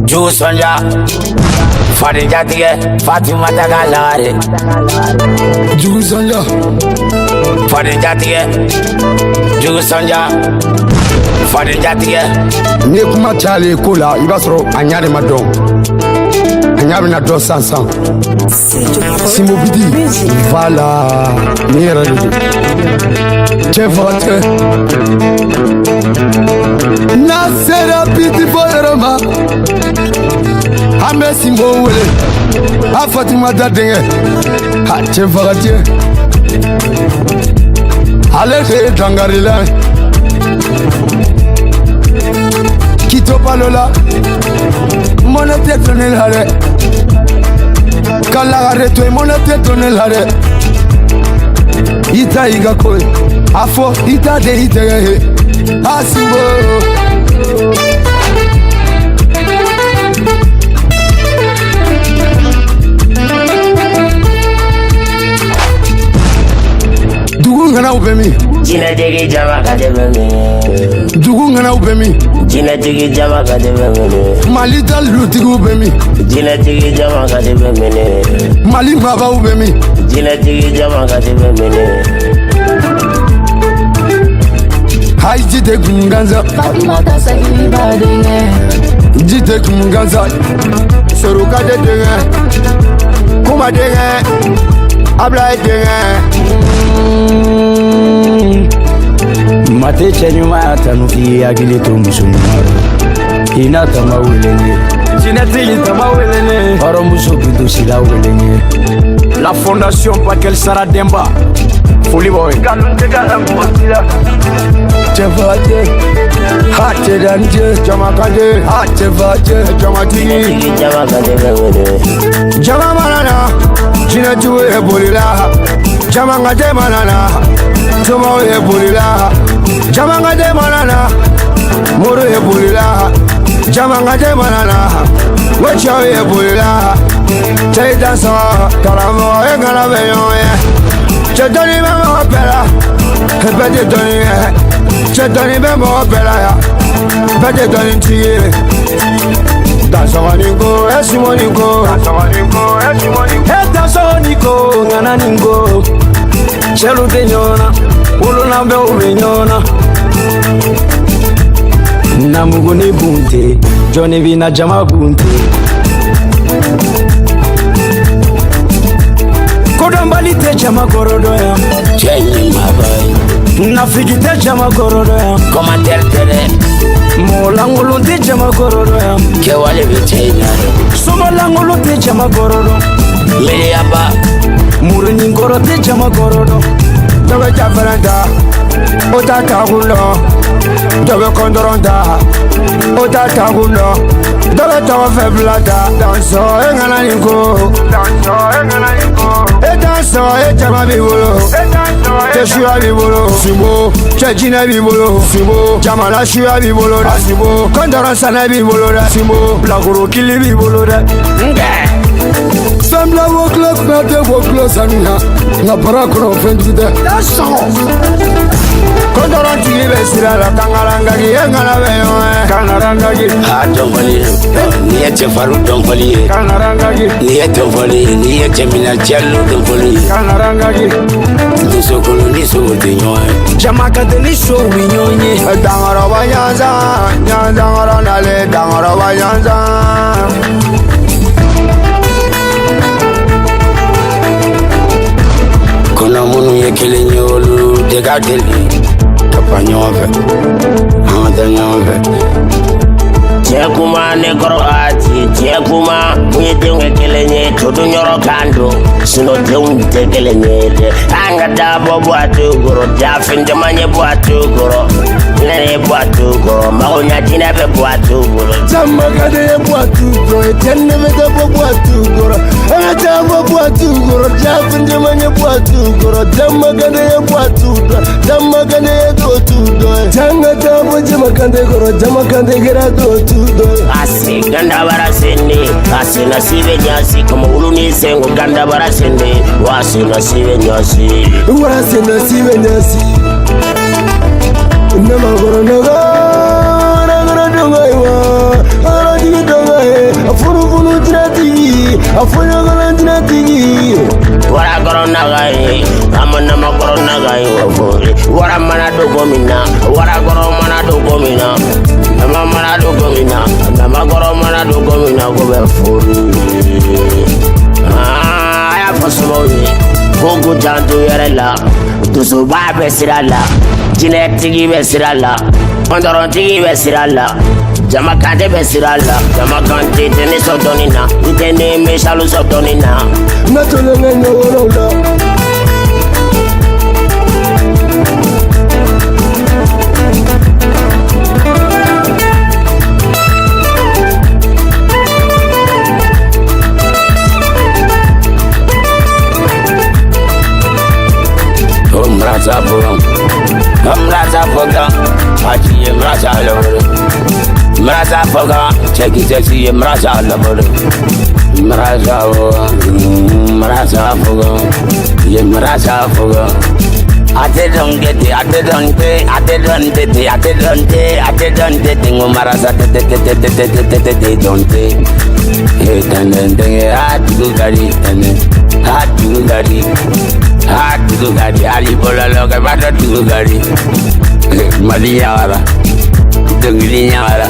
Jusonja Fadijatige Fatima Tagalare Jusonja Fadijatige Jusonja Fadijatige Ni kuma chale kola ibasoro anyare madon anyare na do sansan Simobidi voilà ni erade Chevote Na sera piti boleroma Ame simbo wele A Fatima dadenge Ha chevote Ale ke dangarila Kito palola Monete tonel hare Kala hare to monete tonel hare Ita iga koi Afo ita de ite he Asimbo Dugungana ubemi Jina digi jama kadebemi Dugungana ubemi Jina digi jama kadebemi Mali dalu digi ubemi Jina digi jama kadebemi Mali maba ubemi Jina digi jama kadebemi Hai jite kunganza Fatimata sagini badenge Jite kunganza Soruka de denge Kuma denge Abla denge Mate chenyuma tanuki agile to musumaro ina tama welenge jinatili tama welenge oro muso bidu sila welenge la fondation Pakel Sara Demba Foli boy galunte gala motila Chevate Hate danje Jamakande Hate vate Jamatini jama kadebemi Jama manana Jina tuwe bolila Jama ngade manana Tuma we bolila Jama ngade manana Muru we bolila Jama ngade manana Wacha we bolila Chay dansa Karamo engala beyoye Chetoni mama opera Pete toni Chetoni mama opera ya Pete toni tiye Dansa waningo Esi waningo Dansa waningo Esi waningo eta soniko ngana ningo chelu kenyona ulo nambe umenyona namuguni bunte joni vina jama bunte kodombali te jama gorodo ya Chenyi mabai nafiji te jama gorodo ya Komater tere molangulu te jama gorodo ya Kewale bitena somolangulu te jama gorodo Miliaba murni goro te jama gorodo Dobe jafaranda Ota tagulo Dobe kondoronda Ota tagulo Dobe tawa feblada Danso engana ninko Danso engana ninko Danso jama bibolo Teshua bibolo Simbo Chejina bibolo Simbo Jamala shua bibolo Simbo Kondoron bibolo Simbo Blagoro kili bibolo Sembla woklos na de woklos ania na parakono fendide that's all Kondoron tiri besira la kangaranga gi engala beyo kangaranga gi Ha dombali Niye tefaru dombali kangaranga gi Niye dombali Niye temina chelu dombali kangaranga gi Nisokolo nisotinyoe jamaka de nisho winyonye dangaro banyanza dangaro nale dangaro banyanza Kuna munu ye kele nyolu Dega deli Kapa nyove Handa nyove Chekuma negro ati Chekuma Mwenye kele nye Tudu nyoro kando Sino te kele nye Anga dabo buatu goro Jafinde manye buatu goro Nene buatu goro Magonya jina be buatu goro Jamagade ye buatu goro Etenne mede buatu goro Anga buatu goro Jafinde manye buatu goro Jamagade ye buatu goro Jamagade ye dotu goro Janga dabo jamakande goro Jamakande gira dotu goro Asi ganda barasende Asi nasibe nyasi Kama ulu nisengo ganda barasende Wasi nasibe nyasi Wasi nasibe nyasi Nama goro naga tigi wara corona gai amana ma corona gai wafori wara mana dogomina wara corona dogomina nama mana dogomina nama corona dogomina go be fori ya fasolowi gogo janto yerela tuso ba be sirala jinetigi be sirala ondoron tigi be sirala Jama kante be sirala Jama kante tene sotonina Itene me shalu sotonina Natole ngene worola Mraza foga Achi mraza lore Mraza foga Cheki sexy mraza lore Mraza foga Ye mraza foga Ate don't get it, ate don't pay, ate don't get it, ate don't pay, ate don't get it, no maraza te don't pay. Hey, then hard to gari, hard to gari, hard to gari. Ali bola loga, bada to gari. Maliara, tungli nyara.